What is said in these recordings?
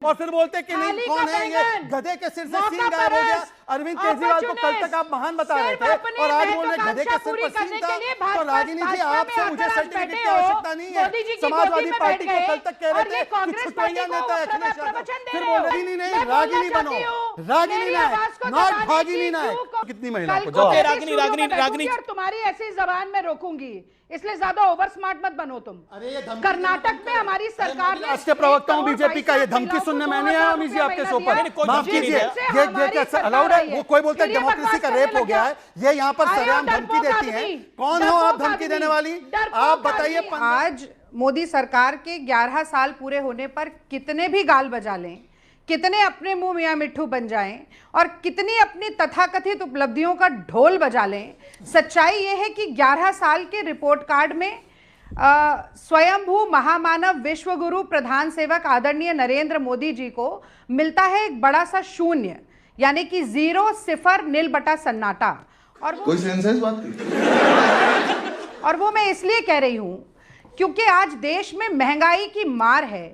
और फिर बोलते कि नहीं कौन है ये, गधे के सिर से सींग गायब हो गया। अरविंद केजरीवाल को कल तक आप महान बता रहे थे और आज बोल रहे गधे के सिर पर सींग था। तो रागिनी जी, आपसे मुझे सर्टिफिकेट की आवश्यकता नहीं है। समाजवादी पार्टी को कल तक कह रहे थे कि छुट्टियां नेता अखिलेश यादव, फिर बोल रहे नहीं रागिनी बनो, रागिनी नायक, नॉट भागिनी नायक। कितनी महिला को रागिनी और तुम्हारी ऐसी जबान में रोकूंगी, इसलिए ज्यादा ओवर स्मार्ट मत बनो तुम। कर्नाटक में हमारी सरकार ने राष्ट्रीय प्रवक्ता हूं बीजेपी का, ये धमकी सुनने मैं नहीं आया अमित जी आपके शो पर। माफ कीजिए, ये क्या अलाउड है? वो कोई बोलता है डेमोक्रेसी का रेप हो गया है, ये यहाँ पर सरेआम धमकी देती है। कौन हो आप धमकी देने वाली? आप बताइए। आज मोदी सरकार के 11 साल पूरे होने पर कितने भी गाल बजा लें, कितने अपने मुंह मियां मिट्ठू बन जाएं और कितनी अपनी तथाकथित उपलब्धियों का ढोल बजा लें, सच्चाई यह है कि 11 साल के रिपोर्ट कार्ड में स्वयंभू महामानव विश्वगुरु प्रधान सेवक आदरणीय नरेंद्र मोदी जी को मिलता है एक बड़ा सा शून्य, यानी कि 0, 0, नील बटा सन्नाटा। और कोई सेंस है इस बात की? और वो मैं इसलिए कह रही हूं क्योंकि आज देश में महंगाई की मार है,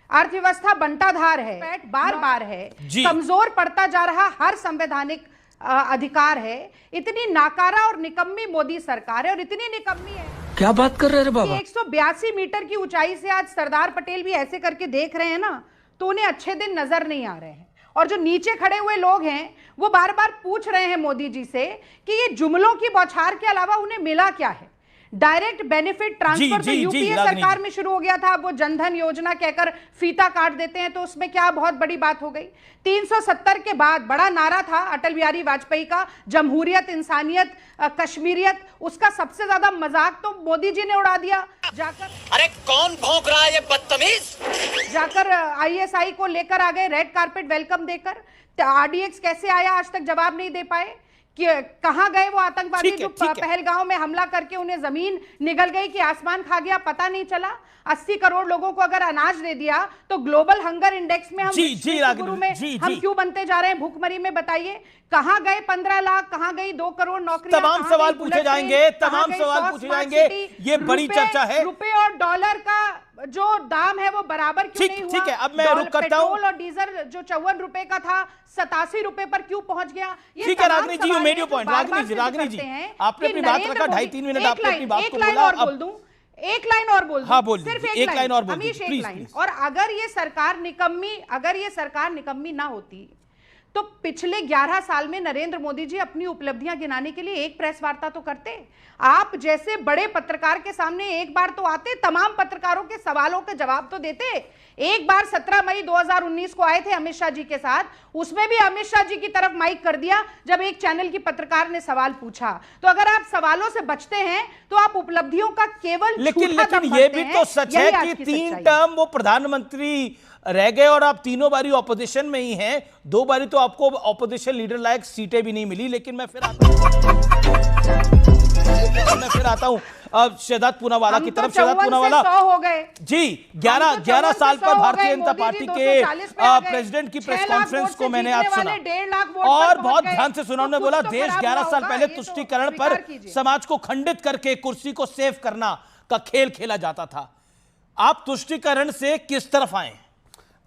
अर्थव्यवस्था बंटाधार है, पेट बार बार है, कमजोर पड़ता जा रहा हर संवैधानिक अधिकार है। इतनी नाकारा और निकम्मी मोदी सरकार है, और इतनी निकम्मी है। क्या बात कर रहे हैं बाबा? 182 मीटर की ऊंचाई से आज सरदार पटेल भी ऐसे करके देख रहे हैं ना, तो उन्हें अच्छे दिन नजर नहीं आ रहे हैं। और जो नीचे खड़े हुए लोग हैं वो बार बार पूछ रहे हैं मोदी जी से कि ये जुमलों की बौछार के अलावा उन्हें मिला क्या है। डायरेक्ट बेनिफिट ट्रांसफर तो यूपीए सरकार में शुरू हो गया था, अब वो जनधन योजना कहकर फीता काट देते हैं, तो उसमें क्या बहुत बड़ी बात हो गई। 370 के बाद बड़ा नारा था अटल बिहारी वाजपेयी का, जमहूरियत, इंसानियत, कश्मीरियत, उसका सबसे ज्यादा मजाक तो मोदी जी ने उड़ा दिया जाकर। अरे कौन भौंक रहा है ये बदतमीज? जाकर आईएसआई को लेकर आ गए रेड कारपेट वेलकम देकर। आरडीएक्स कैसे आया आज तक जवाब नहीं दे पाए कि कहां गए वो आतंकवादी जो पहलगांव में हमला करके उन्हें जमीन निगल गई कि आसमान खा गया, पता नहीं चला। 80 करोड़ लोगों को अगर अनाज दे दिया तो ग्लोबल हंगर इंडेक्स में हम गुरु में हम क्यों बनते जा रहे हैं भूखमरी में? बताइए कहां गए 15 लाख, कहां गई 2 करोड़ नौकरियां? तमाम सवाल पूछे जाएंगे, तमाम सवाल पूछे जाएंगे। ये बड़ी चर्चा है। रुपए और डॉलर का जो दाम है वो बराबर क्यों नहीं हुआ? ठीक है, अब मैं रुक करता हूं। पेट्रोल और डीजल जो 54 रुपए का था 87 रुपए पर क्यों पहुंच गया? ठीक है Ragini ji, you made your point. Ragini ji आपने अपनी बात रखा, 2.5-3 मिनट आपने अपनी बात को बोला। और बोल दूं, एक लाइन और बोल दूं। हाँ बोल, सिर्फ एक लाइन और बोल, प्लीज। और अगर ये सरकार निकम्मी ना होती तो पिछले 11 साल में नरेंद्र मोदी जी अपनी उपलब्धियां गिनाने के लिए एक प्रेस वार्ता तो करते। आप जैसे बड़े पत्रकार के सामने एक बार तो आते, तमाम पत्रकारों के सवालों के जवाब तो देते। एक बार 17 मई 2019 को आए थे अमित शाह जी के साथ, उसमें भी अमित शाह जी की तरफ माइक कर दिया जब एक चैनल की पत्रकार ने सवाल पूछा। तो अगर आप सवालों से बचते हैं तो आप उपलब्धियों का केवल लेकिन ये भी तो सच है कि 3 टर्म वो प्रधानमंत्री रह गए और आप तीनों बारी ऑपोजिशन में ही हैं। 2 बारी तो आपको ऑपोजिशन लीडर लायक सीटें भी नहीं मिली। लेकिन मैं फिर आता हूं शहजाद पूनावाला की तरफ। शहजाद पूनावाला हो गए जी, 11 साल पर भारतीय जनता पार्टी के प्रेसिडेंट की प्रेस कॉन्फ्रेंस को मैंने आज सुना और बहुत ध्यान से सुना। उन्होंने बोला देश 11 साल पहले तुष्टीकरण पर समाज को खंडित करके कुर्सी को सेव करना का खेल खेला जाता था। आप तुष्टीकरण से किस तरफ आए?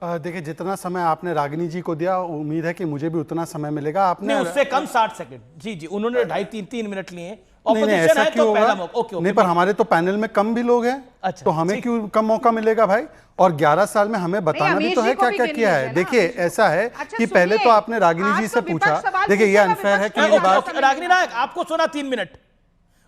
देखिए, जितना समय आपने रागिनी जी को दिया, उम्मीद है कि मुझे भी उतना समय मिलेगा। आपने उससे कम 60 सेकंड। जी जी, उन्होंने 2.5-3 मिनट लिए। नहीं, ऐसा क्यों होगा? नहीं, पर हमारे तो पैनल में कम भी लोग हैं। अच्छा, तो हमें क्यों कम मौका मिलेगा भाई? और 11 साल में हमें बताना भी तो है क्या क्या किया है। देखिए, ऐसा है कि पहले तो आपने रागिनी जी से पूछा। देखिए, ये अनफेयर है कि रागिनी नायक आपको सुना 3 मिनट।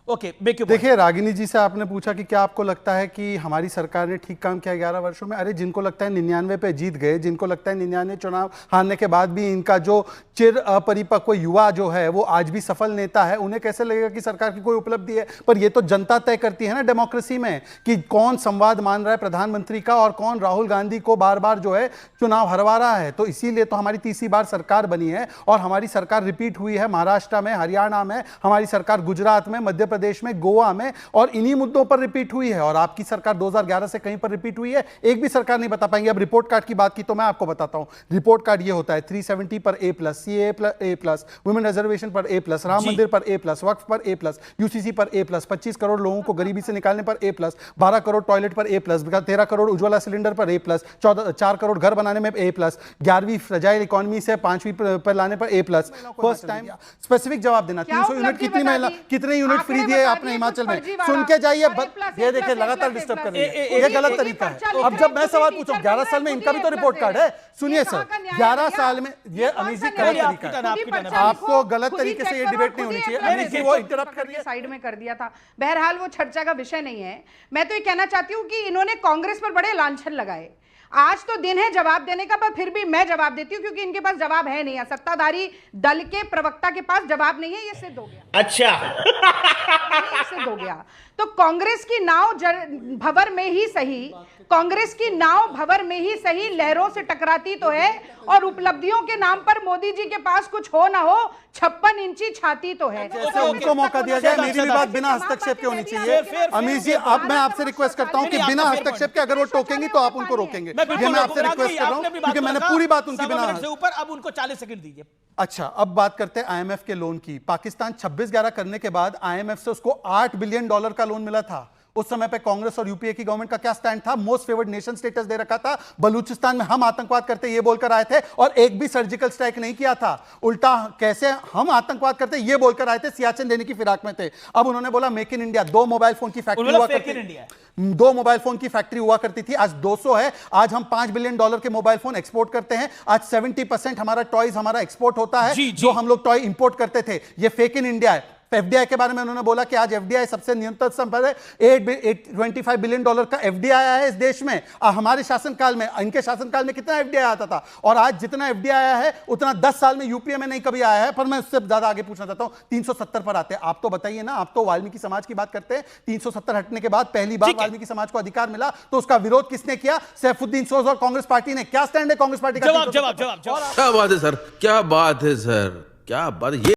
ओके, देखिए, रागिनी जी से आपने पूछा कि क्या आपको लगता है कि हमारी सरकार ने ठीक काम किया 11 वर्षों में? अरे, जिनको लगता है 99 पे जीत गए, जिनको लगता है 99 चुनाव हारने के बाद भी इनका जो चिर अपरिपक्व युवा जो है वो आज भी सफल नेता है, उन्हें कैसे लगेगा कि सरकार की कोई उपलब्धि है? पर ये तो जनता तय करती है ना डेमोक्रेसी में कि कौन संवाद मान रहा है प्रधानमंत्री का और कौन राहुल गांधी को बार बार जो है चुनाव हरवा रहा है। तो इसीलिए तो हमारी तीसरी बार सरकार बनी है और हमारी सरकार रिपीट हुई है। महाराष्ट्र में, हरियाणा में हमारी सरकार, गुजरात में, मध्य प्रदेश में, गोवा में, और इन्हीं मुद्दों पर रिपीट हुई है। और आपकी सरकार 2011 से कहीं पर रिपीट हुई है? एक भी सरकार नहीं बता पाएंगे। अब रिपोर्ट कार्ड की बात की तो मैं आपको बताता हूं। रिपोर्ट कार्ड ये होता है 370 पर A+, CAA पर A+, वुमेन रिजर्वेशन पर A+, राम मंदिर पर A+, वक्फ पर A+, यूसीसी पर A+, 25 करोड़ लोगों को गरीबी से निकालने पर A+, 12 करोड़ टॉयलेट पर A+, 13 करोड़ उज्ज्वला सिलेंडर पर A+, 4 करोड़ घर बनाने में A+, 11वीं फ्रजाइल इकोनॉमी से 5वीं पर लाने पर A+। फर्स्ट टाइम स्पेसिफिक जवाब देना। 300 यूनिट कितने यूनिट फ्री दिए आपने हिमाचल में? सुन के जाइए। ये देखिए लगातार डिस्टर्ब कर रही है, ये गलत तरीका है। अब जब मैं सवाल पूछूं, 11 साल में इनका भी तो रिपोर्ट कार्ड है। सुनिए सर, 11 साल में ये अमीर जी गलत तरीका है। आपको गलत तरीके से ये डिबेट नहीं होनी चाहिए। अमीर जी वो इंटरप्ट कर रही है, साइड में कर दिया था। बहरहाल वो चर्चा का विषय नहीं है। मैं तो ये कहना चाहती हूं कि इन्होंने कांग्रेस पर बड़े लांछन लगाए। आज तो दिन है जवाब देने का, पर फिर भी मैं जवाब देती हूं क्योंकि इनके पास जवाब है नहीं। सत्ताधारी दल के प्रवक्ता के पास जवाब नहीं है, ये सिद्ध हो गया। अच्छा सिद्ध हो गया। तो कांग्रेस की नाव भंवर में ही सही, कांग्रेस की नाव भंवर में ही सही लहरों से टकराती तो है, और उपलब्धियों के नाम पर मोदी जी के पास कुछ हो ना हो 56 इंची छाती तो है। जैसे उनको मौका दिया जाए, मेरी भी बात बिना हस्तक्षेप के होनी चाहिए। अमीर जी, अब मैं आपसे रिक्वेस्ट करता हूं कि बिना हस्तक्षेप के अगर वो टोकेंगी तो आप उनको रोकेंगे। ये मैं आपसे रिक्वेस्ट कर रहा हूं क्योंकि मैंने पूरी बात उनकी बिना से ऊपर। अब उनको 40 सेकंड दीजिए। अच्छा, अब बात करते हैं आईएमएफ के लोन की। पाकिस्तान 26/11 करने के बाद आईएमएफ से उसको $8 बिलियन का लोन मिला था। उस समय पे कांग्रेस और यूपीए की गवर्नमेंट का क्या स्टैंड था? मोस्ट फेवर्ड नेशन स्टेटस दे रखा था। बलूचिस्तान में हम आतंकवाद करते ये बोलकर आए थे और एक भी सर्जिकल स्ट्राइक नहीं किया था। उल्टा कैसे हम आतंकवाद करते ये बोलकर आए थे, सियाचिन देने की फिराक में थे। अब उन्होंने बोला make in India. 2 mobile phone की फैक्ट्री हुआ करती थी, 2 मोबाइल फोन की फैक्ट्री हुआ करती थी, आज 200 है। आज हम $5 बिलियन के मोबाइल फोन एक्सपोर्ट करते हैं। आज 70% हमारा टॉयज हमारा एक्सपोर्ट होता है। जो हम लोग टॉय इंपोर्ट करते थे, ये फेक इन इंडिया है। एफडीआई के बारे में उन्होंने बोला कि आज एफडीआई सबसे न्यूनतम संपद है। $825 बिलियन का एफडीआई आया है इस देश में। हमारे शासनकाल में, इनके शासनकाल में कितना एफडीआई आता था? और आज जितना एफडीआई आया है उतना 10 साल में यूपीए में नहीं कभी आया है। पर मैं उससे ज्यादा आगे पूछना चाहता हूं, 370 पर आते हैं। आप तो बताइए ना, आप तो वाल्मीकि समाज की बात करते हैं। 370 हटने के बाद पहली बार वाल्मीकि समाज को अधिकार मिला, तो उसका विरोध किसने किया? सैफुद्दीन सोज और कांग्रेस पार्टी ने। क्या स्टैंड है कांग्रेस पार्टी का? जवाब। क्या बात है सर, क्या बात है सर, क्या बात है।